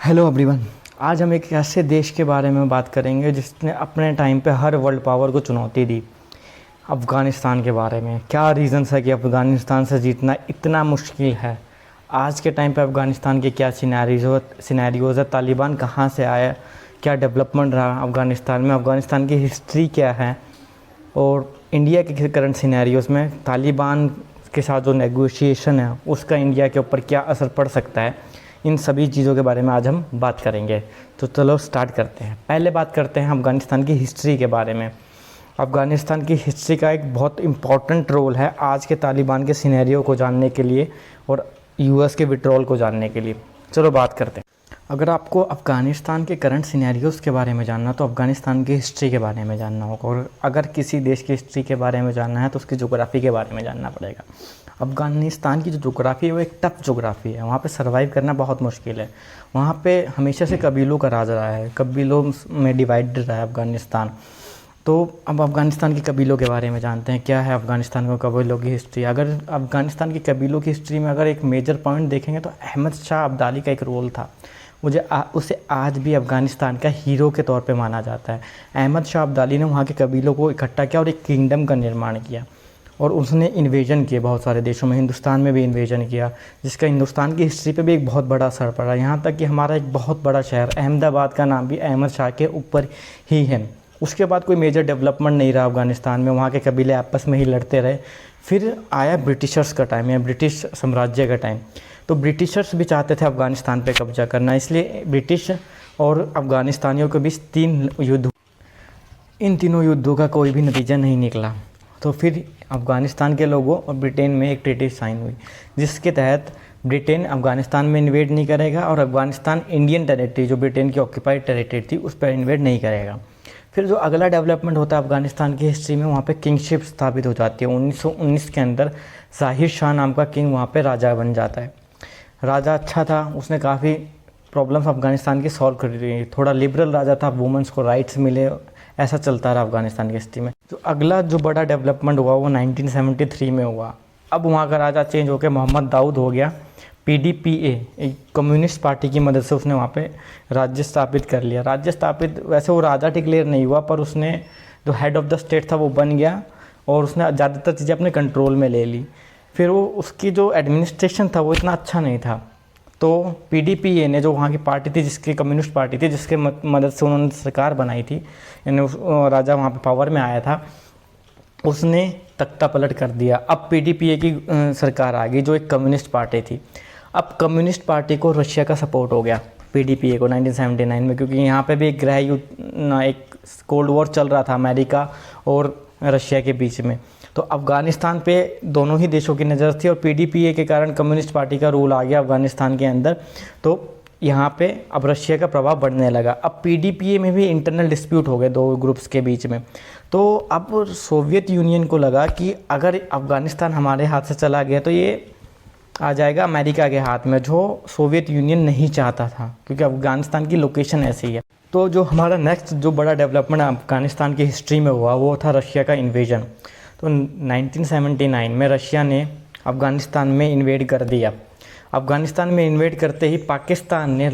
Hello everyone. आज हम एक ऐसे देश के बारे में बात करेंगे जिसने अपने टाइम पे हर वर्ल्ड पावर को चुनौती दी। अफ़गानिस्तान के बारे में क्या रीज़न्स है कि अफ़गानिस्तान से जीतना इतना मुश्किल है। आज के टाइम पे अफ़गानिस्तान के क्या सिनेरियोज़ है, तालिबान कहाँ से आया, क्या डेवलपमेंट रहा अफ़गानिस्तान में, अफ़गानिस्तान की हिस्ट्री क्या है और इंडिया के करंट सिनेरियोज़ में तालिबान के साथ जो नेगोशिएशन है उसका इंडिया के ऊपर क्या असर पड़ सकता है। इन सभी चीज़ों के बारे में आज हम बात करेंगे। तो चलो स्टार्ट करते हैं। पहले बात करते हैं अफ़गानिस्तान की हिस्ट्री के बारे में। अफ़गानिस्तान की हिस्ट्री का एक बहुत इम्पॉर्टेंट रोल है आज के तालिबान के सिनेरियो को जानने के लिए और यूएस के विड्रॉल को जानने के लिए। चलो बात करते हैं। अगर आपको अफ़गानिस्तान के करंट सिनेरियोज़ के बारे में जानना तो अफ़गानिस्तान की हिस्ट्री के बारे में जानना होगा, और अगर किसी देश की हिस्ट्री के बारे में जानना है तो उसकी जोग्राफ़ी के बारे में जानना पड़ेगा। अफ़गानिस्तान की जो जोग्राफ़ी है वो एक टफ़ जोग्राफ़ी है। वहाँ पे सर्वाइव करना बहुत मुश्किल है। वहाँ पे हमेशा से कबीलों का राज रहा है, कबीलों में डिवाइडेड रहा है अफ़गानिस्तान। तो अब अफ़गानिस्तान के कबीलों के बारे में जानते हैं। क्या है अफ़गानिस्तान के कबीलों की हिस्ट्री। अगर अफ़गानिस्तान की कबीलों की हिस्ट्री में अगर एक मेजर पॉइंट देखेंगे तो अहमद शाह अब्दाली का एक रोल था। उसे आज भी अफ़गानिस्तान का हीरो के तौर पे माना जाता है। अहमद शाह अब्दाली ने वहाँ के कबीलों को इकट्ठा किया और एक किंगडम का निर्माण किया, और उसने इन्वेजन किए बहुत सारे देशों में, हिंदुस्तान में भी इन्वेजन किया, जिसका हिंदुस्तान की हिस्ट्री पे भी एक बहुत बड़ा असर पड़ा। यहाँ तक कि हमारा एक बहुत बड़ा शहर अहमदाबाद का नाम भी अहमद शाह के ऊपर ही है। उसके बाद कोई मेजर डेवलपमेंट नहीं रहा अफ़गानिस्तान में, वहाँ के कबीले आपस में ही लड़ते रहे। फिर आया ब्रिटिशर्स का टाइम या ब्रिटिश साम्राज्य का टाइम। तो ब्रिटिशर्स भी चाहते थे अफ़गानिस्तान पे कब्जा करना, इसलिए ब्रिटिश और अफ़गानिस्तानियों के बीच 3 युद्ध। इन तीनों युद्धों का कोई भी नतीजा नहीं निकला। तो फिर अफ़गानिस्तान के लोगों और ब्रिटेन में एक ट्रीटी साइन हुई, जिसके तहत ब्रिटेन अफ़गानिस्तान में इन्वेड नहीं करेगा और अफ़गानिस्तान इंडियन टेरिटरी जो ब्रिटेन की ऑक्यूपाइड टेरिटरी थी उस पर इन्वेड नहीं करेगा। फिर जो अगला डेवलपमेंट होता है अफ़गानिस्तान की हिस्ट्री में, वहाँ पे किंगशिप स्थापित हो जाती है। 1919 के अंदर ज़ाहिर शाह नाम का किंग वहाँ पे राजा बन जाता है। राजा अच्छा था, उसने काफ़ी प्रॉब्लम्स अफ़गानिस्तान की सॉल्व कर दी। थोड़ा लिबरल राजा था, वुमेंस को राइट्स मिले, ऐसा चलता रहा अफ़गानिस्तान की हिस्ट्री में। तो अगला जो बड़ा डेवलपमेंट हुआ वो 1973 में हुआ। अब वहाँ का राजा चेंज होकर मोहम्मद दाऊद हो गया। PDPA एक कम्युनिस्ट पार्टी की मदद से उसने वहाँ पे राज्य स्थापित कर लिया। राज्य स्थापित, वैसे वो राजा डिक्लेयर नहीं हुआ, पर उसने जो हेड ऑफ़ द स्टेट था वो बन गया और उसने ज़्यादातर चीज़ें अपने कंट्रोल में ले ली। फिर वो उसकी जो एडमिनिस्ट्रेशन था वो इतना अच्छा नहीं था। तो PDPA ने, जो वहाँ की पार्टी थी, जिसकी कम्युनिस्ट पार्टी थी, जिसके मदद से उन्होंने सरकार बनाई थी, यानी राजा वहाँ पे पावर में आया था, उसने तख्ता पलट कर दिया। अब PDPA की सरकार आ गई जो एक कम्युनिस्ट पार्टी थी। अब कम्युनिस्ट पार्टी को रशिया का सपोर्ट हो गया PDPA को 1979 में, क्योंकि यहाँ पे भी एक गृह युद्ध, एक कोल्ड वॉर चल रहा था अमेरिका और रशिया के बीच में। तो अफ़गानिस्तान पे दोनों ही देशों की नज़र थी और PDPA के कारण कम्युनिस्ट पार्टी का रूल आ गया अफ़गानिस्तान के अंदर। तो यहाँ पे अब रशिया का प्रभाव बढ़ने लगा। अब PDPA में भी इंटरनल डिस्प्यूट हो गए दो ग्रुप्स के बीच में। तो अब सोवियत यूनियन को लगा कि अगर अफ़गानिस्तान हमारे हाथ से चला गया तो ये आ जाएगा अमेरिका के हाथ में, जो सोवियत यूनियन नहीं चाहता था, क्योंकि अफ़गानिस्तान की लोकेशन ऐसी है। तो जो हमारा नेक्स्ट जो बड़ा डेवलपमेंट अफ़गानिस्तान की हिस्ट्री में हुआ वो था रशिया का इन्वेजन। तो 1979 में रशिया ने अफ़गानिस्तान में इन्वेड कर दिया। अफ़गानिस्तान में इन्वेड करते ही पाकिस्तान ने,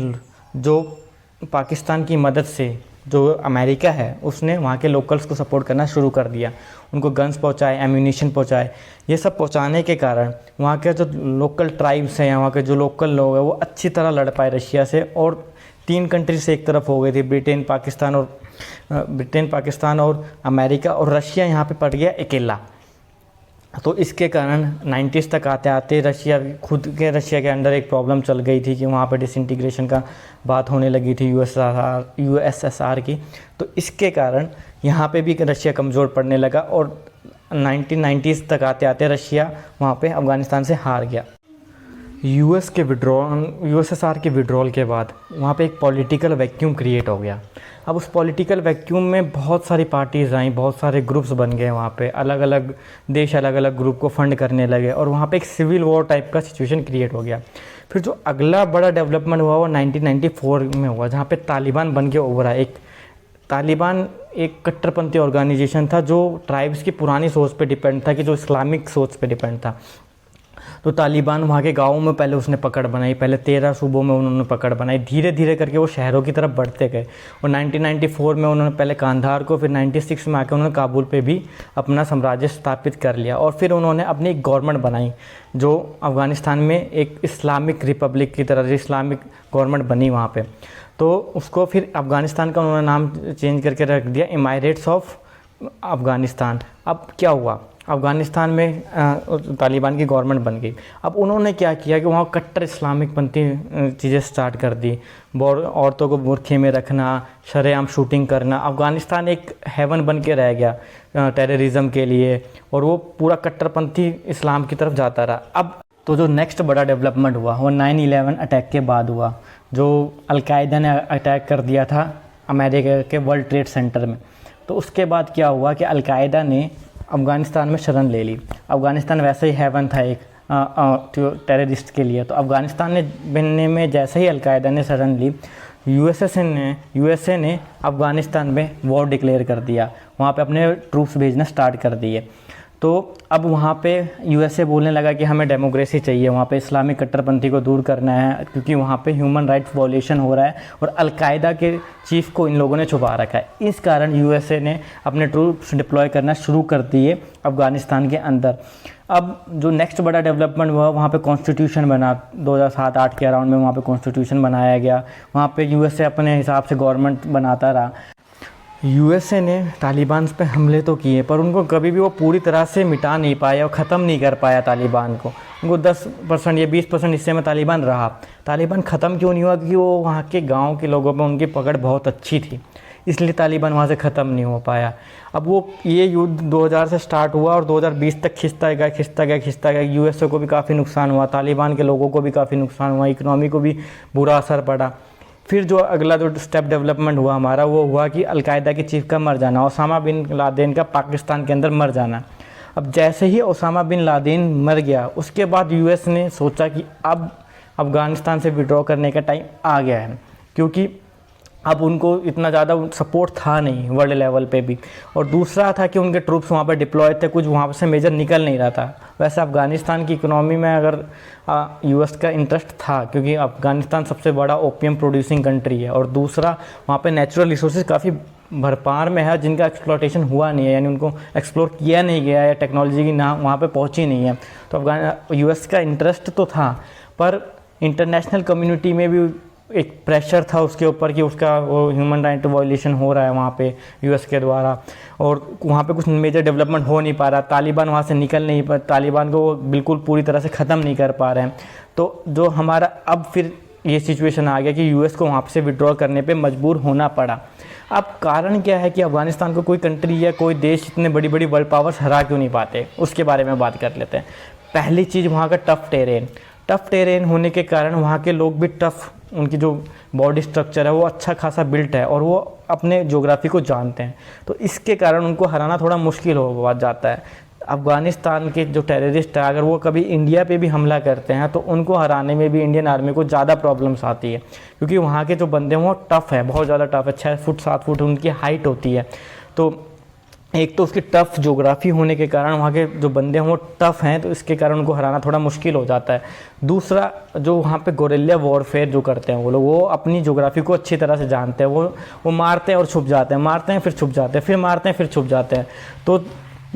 जो पाकिस्तान की मदद से जो अमेरिका है, उसने वहाँ के लोकल्स को सपोर्ट करना शुरू कर दिया। उनको गन्स पहुँचाए, एम्यूनिशन पहुँचाए। ये सब पहुँचाने के कारण वहाँ के जो लोकल ट्राइब्स हैं, वहाँ के जो लोकल लोग हैं, वो अच्छी तरह लड़ पाए रशिया से, और 3 कंट्री से एक तरफ हो गई थी, ब्रिटेन, पाकिस्तान और अमेरिका, और रशिया यहाँ पे पड़ गया अकेला। तो इसके कारण 90s तक आते आते रशिया के अंडर एक प्रॉब्लम चल गई थी कि वहाँ पे डिसइंटीग्रेशन का बात होने लगी थी USSR की। तो इसके कारण यहाँ पे भी रशिया कमज़ोर पड़ने लगा और 1990s तक आते आते रशिया वहाँ पे अफ़गानिस्तान से हार गया। USSR के विड्रॉल के बाद वहाँ पे एक पॉलिटिकल वैक्यूम क्रिएट हो गया। अब उस पॉलिटिकल वैक्यूम में बहुत सारी पार्टीज़ आई, बहुत सारे ग्रुप्स बन गए। वहाँ पे अलग अलग देश अलग अलग ग्रुप को फंड करने लगे और वहाँ पे एक सिविल वॉर टाइप का सिचुएशन क्रिएट हो गया। फिर जो अगला बड़ा डेवलपमेंट हुआ वो 1994 में हुआ, जहाँ पे तालिबान बन के उभरा। तालिबान एक कट्टरपंथी ऑर्गेनाइजेशन था जो ट्राइब्स की पुरानी सोच पे डिपेंड था, कि जो इस्लामिक सोच पे डिपेंड था। तो तालिबान वहाँ के गाँवों में पहले उसने पकड़ बनाई, पहले 13 सूबों में उन्होंने पकड़ बनाई, धीरे धीरे करके वो शहरों की तरफ बढ़ते गए। और 1994 में उन्होंने पहले कांधार को, फिर 96 में आकर उन्होंने काबुल पे भी अपना साम्राज्य स्थापित कर लिया। और फिर उन्होंने अपनी एक गवर्नमेंट बनाई जो अफ़गानिस्तान में एक इस्लामिक रिपब्लिक की तरह इस्लामिक गवर्नमेंट बनी वहाँ पे। तो उसको फिर अफ़गानिस्तान का उन्होंने नाम चेंज करके रख दिया इमारेट्स ऑफ अफ़गानिस्तान। अब क्या हुआ, अफ़गानिस्तान में तालिबान की गवर्नमेंट बन गई। अब उन्होंने क्या किया कि वहाँ कट्टर इस्लामिक पंथी चीज़ें स्टार्ट कर दी, औरतों को बुरखे में रखना, शरेआम शूटिंग करना। अफ़गानिस्तान एक हेवन बन के रह गया टेररिज्म के लिए, और वो पूरा कट्टरपंथी इस्लाम की तरफ जाता रहा। अब तो जो नेक्स्ट बड़ा डेवलपमेंट हुआ वो 9/11 अटैक के बाद हुआ, जो अलकायदा ने अटैक कर दिया था अमेरिका के वर्ल्ड ट्रेड सेंटर में। तो उसके बाद क्या हुआ कि अलकायदा ने अफ़गानिस्तान में शरण ले ली। अफ़गानिस्तान वैसे ही हेवन था एक टेररिस्ट के लिए। तो अफ़गानिस्तान ने बनने में जैसे ही अलकायदा ने शरण ली, यूएसए ने अफ़गानिस्तान में वॉर डिक्लेयर कर दिया, वहाँ पे अपने ट्रूप्स भेजना स्टार्ट कर दिए। तो अब वहाँ पे यूएसए बोलने लगा कि हमें डेमोक्रेसी चाहिए, वहाँ पे इस्लामिक कट्टरपंथी को दूर करना है, क्योंकि वहाँ पे ह्यूमन राइट्स वॉल्यूशन हो रहा है और अलकायदा के चीफ को इन लोगों ने छुपा रखा है। इस कारण यूएसए ने अपने ट्रूप्स डिप्लॉय करना शुरू कर दिए अफ़गानिस्तान के अंदर। अब जो नेक्स्ट बड़ा डेवलपमेंट हुआ, वहाँ पे कॉन्स्टिट्यूशन बना 2007-8 के अराउंड में, वहाँ पे कॉन्स्टिट्यूशन बनाया गया। वहाँ पे यूएसए अपने हिसाब से गवर्नमेंट बनाता रहा। यूएसए ने तालिबान पे हमले तो किए, पर उनको कभी भी वो पूरी तरह से मिटा नहीं पाया और ख़त्म नहीं कर पाया तालिबान को। उनको 10% या 20% हिस्से में तालिबान रहा। तालिबान ख़त्म क्यों नहीं हुआ? क्योंकि वो वहाँ के गांव के लोगों पे उनकी पकड़ बहुत अच्छी थी, इसलिए तालिबान वहाँ से ख़त्म नहीं हो पाया। अब वो ये युद्ध 2000 से स्टार्ट हुआ और 2020 तक खिंचता गया। यूएसए को भी काफ़ी नुकसान हुआ, तालिबान के लोगों को भी काफ़ी नुकसान हुआ, इकनॉमी को भी बुरा असर पड़ा। फिर जो अगला जो स्टेप डेवलपमेंट हुआ हमारा, वो हुआ कि अलकायदा के चीफ का मर जाना, ओसामा बिन लादेन का पाकिस्तान के अंदर मर जाना। अब जैसे ही ओसामा बिन लादेन मर गया, उसके बाद यूएस ने सोचा कि अब अफ़गानिस्तान से विड्रॉ करने का टाइम आ गया है, क्योंकि अब उनको इतना ज़्यादा सपोर्ट था नहीं वर्ल्ड लेवल पे भी। और दूसरा था कि उनके ट्रूप्स वहाँ पर डिप्लॉय थे, कुछ वहाँ से मेजर निकल नहीं रहा था। वैसे अफ़गानिस्तान की इकोनॉमी में अगर यूएस का इंटरेस्ट था, क्योंकि अफ़गानिस्तान सबसे बड़ा ओपियम प्रोड्यूसिंग कंट्री है, और दूसरा वहाँ पे नेचुरल रिसोर्सेज काफ़ी भरपार में है, जिनका एक्सप्लॉटेशन हुआ नहीं है, यानी उनको एक्सप्लोर किया नहीं गया है, टेक्नोलॉजी की ना वहाँ पे पहुँची नहीं है। तो यूएस का इंटरेस्ट तो था, पर इंटरनेशनल कम्युनिटी में भी एक प्रेशर था उसके ऊपर कि उसका वो ह्यूमन राइट वायलेशन हो रहा है वहाँ पे यूएस के द्वारा, और वहाँ पे कुछ मेजर डेवलपमेंट हो नहीं पा रहा। तालिबान वहाँ से निकल नहीं पा, तालिबान को वो बिल्कुल पूरी तरह से ख़त्म नहीं कर पा रहे हैं। तो जो हमारा अब फिर ये सिचुएशन आ गया कि यूएस को वहाँ से विड्रॉ करने पे मजबूर होना पड़ा। अब कारण क्या है कि अफ़गानिस्तान को कोई कंट्री या कोई देश इतने बड़ी बड़ी वर्ल्ड पावर्स हरा क्यों नहीं पाते, उसके बारे में बात कर लेते हैं। पहली चीज़, वहाँ का टफ़ टेरेन होने के कारण वहाँ के लोग भी टफ़, उनकी जो बॉडी स्ट्रक्चर है वो अच्छा खासा बिल्ट है और वो अपने ज्योग्राफी को जानते हैं। तो इसके कारण उनको हराना थोड़ा मुश्किल हो जाता है। अफ़गानिस्तान के जो टेररिस्ट है, अगर वो कभी इंडिया पे भी हमला करते हैं तो उनको हराने में भी इंडियन आर्मी को ज़्यादा प्रॉब्लम्स आती है, क्योंकि वहाँ के जो बंदे हैं वो टफ़ है, बहुत ज़्यादा टफ़ है। 6 फुट 7 फुट उनकी हाइट होती है। तो एक तो उसकी टफ़ ज्योग्राफी होने के कारण वहाँ के जो बंदे हैं वो टफ़ हैं, तो इसके कारण उनको हराना थोड़ा मुश्किल हो जाता है। दूसरा, जो वहाँ पे गोरिल्ला वॉरफेयर जो करते हैं वो लोग, वो अपनी ज्योग्राफी को अच्छी तरह से जानते हैं। वो मारते हैं और छुप जाते हैं, मारते हैं फिर छुप जाते हैं, फिर मारते हैं फिर छुप जाते हैं। तो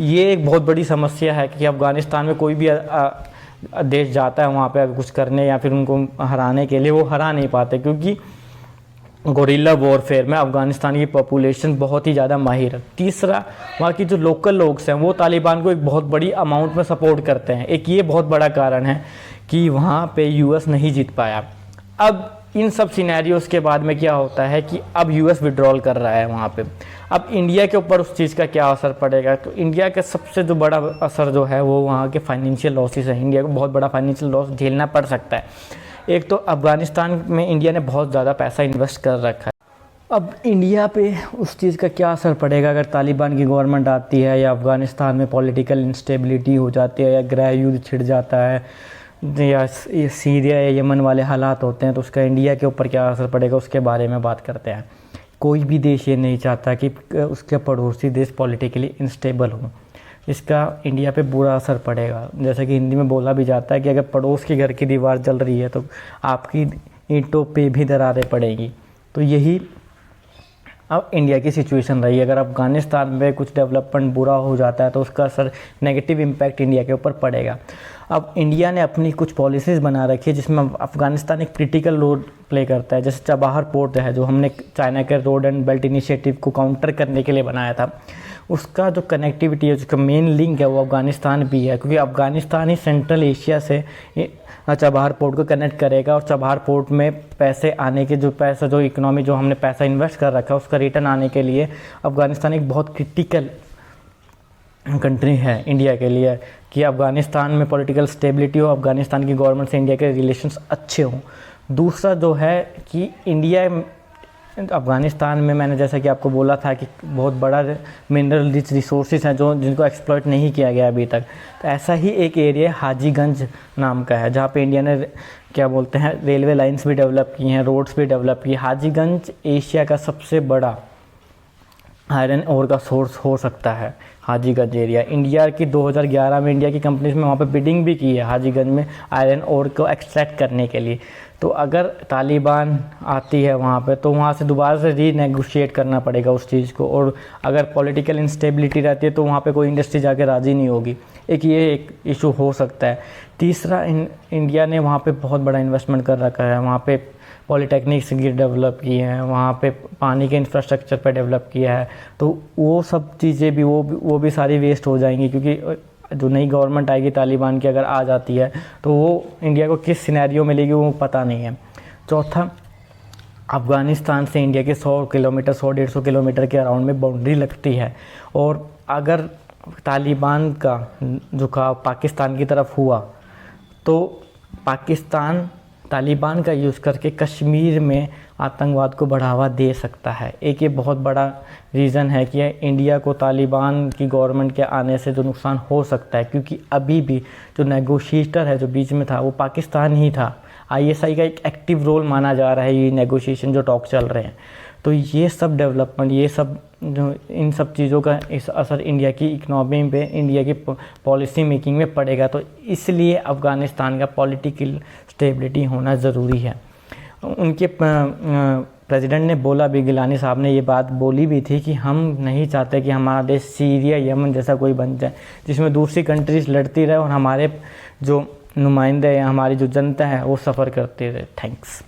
ये एक बहुत बड़ी समस्या है कि अफ़गानिस्तान में कोई भी देश जाता है वहाँ पर कुछ करने या फिर उनको हराने के लिए, वो हरा नहीं पाते, क्योंकि गोरिल्ला वॉरफेयर में अफ़गानिस्तान की पॉपुलेशन बहुत ही ज़्यादा माहिर है। तीसरा, वहाँ की जो लोकल लोग हैं वो तालिबान को एक बहुत बड़ी अमाउंट में सपोर्ट करते हैं। एक ये बहुत बड़ा कारण है कि वहाँ पे यूएस नहीं जीत पाया। अब इन सब सिनेरियोज़ के बाद में क्या होता है कि अब यूएस विड्रॉल कर रहा है वहाँ पे। अब इंडिया के ऊपर उस चीज़ का क्या असर पड़ेगा? तो इंडिया का सबसे जो बड़ा असर जो है वो वहाँ के फाइनेंशियल लॉसेस है। इंडिया को बहुत बड़ा फाइनेंशियल लॉस झेलना पड़ सकता है। एक तो अफ़गानिस्तान में इंडिया ने बहुत ज़्यादा पैसा इन्वेस्ट कर रखा है। अब इंडिया पे उस चीज़ का क्या असर पड़ेगा अगर तालिबान की गवर्नमेंट आती है, या अफ़गानिस्तान में पॉलिटिकल इंस्टेबिलिटी हो जाती है, या गृह युद्ध छिड़ जाता है, या सीरिया या यमन वाले हालात होते हैं, तो उसका इंडिया के ऊपर क्या असर पड़ेगा, उसके बारे में बात करते हैं। कोई भी देश ये नहीं चाहता कि उसके पड़ोसी देश पॉलिटिकली इंस्टेबल हो, इसका इंडिया पे बुरा असर पड़ेगा। जैसे कि हिंदी में बोला भी जाता है कि अगर पड़ोस के घर की दीवार जल रही है तो आपकी ईंटों पे भी दरारें पड़ेगी। तो यही अब इंडिया की सिचुएशन रही। अगर अफ़गानिस्तान में कुछ डेवलपमेंट बुरा हो जाता है तो उसका असर नेगेटिव इम्पैक्ट इंडिया के ऊपर पड़ेगा। अब इंडिया ने अपनी कुछ पॉलिसीज़ बना रखी है जिसमें अफ़गानिस्तान एक क्रिटिकल रोल प्ले करता है। जैसे चबाहर पोर्ट है जो हमने चाइना के रोड एंड बेल्ट इनिशिएटिव को काउंटर करने के लिए बनाया था, उसका जो कनेक्टिविटी है, उसका मेन लिंक है वो अफ़गानिस्तान भी है, क्योंकि अफ़गानिस्तान ही सेंट्रल एशिया से चबाहर पोर्ट को कनेक्ट करेगा। और चबाहर पोर्ट में पैसे आने के जो इकोनॉमी जो हमने पैसा इन्वेस्ट कर रखा है उसका रिटर्न आने के लिए अफ़गानिस्तान एक बहुत क्रिटिकल कंट्री है इंडिया के लिए, कि अफ़गानिस्तान में पॉलिटिकल स्टेबिलिटी हो, अफ़गानिस्तान की गवर्नमेंट से इंडिया के रिलेशंस अच्छे हों। दूसरा जो है कि इंडिया अफ़गानिस्तान में, मैंने जैसा कि आपको बोला था कि बहुत बड़ा मिनरल रिच रिसोर्सेज हैं जिनको एक्सप्लॉइट नहीं किया गया अभी तक। तो ऐसा ही एक एरिया हाजीगंज नाम का है जहाँ पे इंडिया ने क्या बोलते हैं रेलवे लाइंस भी डेवलप की हैं, रोड्स भी डेवलप की। हाजीगंज एशिया का सबसे बड़ा आयरन ओर का सोर्स हो सकता है हाजीगंज एरिया। इंडिया की 2011 में इंडिया की कंपनीज में वहाँ पे बिडिंग भी की है हाजीगंज में आयरन ओर को एक्सट्रैक्ट करने के लिए। तो अगर तालिबान आती है वहाँ पे तो वहाँ से दोबारा से रीनेगोशिएट करना पड़ेगा उस चीज़ को, और अगर पॉलिटिकल इंस्टेबिलिटी रहती है तो वहाँ पे कोई इंडस्ट्री जाके राज़ी नहीं होगी। एक इशू हो सकता है। तीसरा, इंडिया ने वहाँ पे बहुत बड़ा इन्वेस्टमेंट कर रखा है, वहाँ पे पॉलीटेक्निक्स डेवलप किए हैं, वहाँ पे पानी के इंफ्रास्ट्रक्चर पे डेवलप किया है। तो वो सब चीज़ें भी वो भी सारी वेस्ट हो जाएंगी, क्योंकि जो नई गवर्नमेंट आएगी तालिबान की अगर आ जाती है तो वो इंडिया को किस सिनेरियो में लेगी वो पता नहीं है। चौथा, अफ़गानिस्तान से इंडिया के 100 किलोमीटर 100-150 किलोमीटर के अराउंड में बाउंड्री लगती है, और अगर तालिबान का झुकाव पाकिस्तान की तरफ हुआ तो पाकिस्तान तालिबान का यूज़ करके कश्मीर में आतंकवाद को बढ़ावा दे सकता है। एक ये बहुत बड़ा रीज़न है कि इंडिया को तालिबान की गवर्नमेंट के आने से जो नुकसान हो सकता है, क्योंकि अभी भी जो नेगोशिएटर है जो बीच में था वो पाकिस्तान ही था। ISI का एक एक्टिव रोल माना जा रहा है ये नेगोशिएशन जो टॉक चल रहे हैं। तो ये सब डेवलपमेंट, ये सब जो इन सब चीज़ों का इस असर इंडिया की इकनॉमी पे, इंडिया की पॉलिसी मेकिंग में पड़ेगा। तो इसलिए अफ़गानिस्तान का पॉलिटिकल स्टेबिलिटी होना ज़रूरी है। उनके प्रेसिडेंट ने बोला भी, गिलानी साहब ने ये बात बोली भी थी कि हम नहीं चाहते कि हमारा देश सीरिया यमन जैसा कोई बन जाए जिसमें दूसरी कंट्रीज़ लड़ती रहे और हमारे जो नुमाइंदे या हमारी जो जनता है वो सफ़र करती रहे। थैंक्स।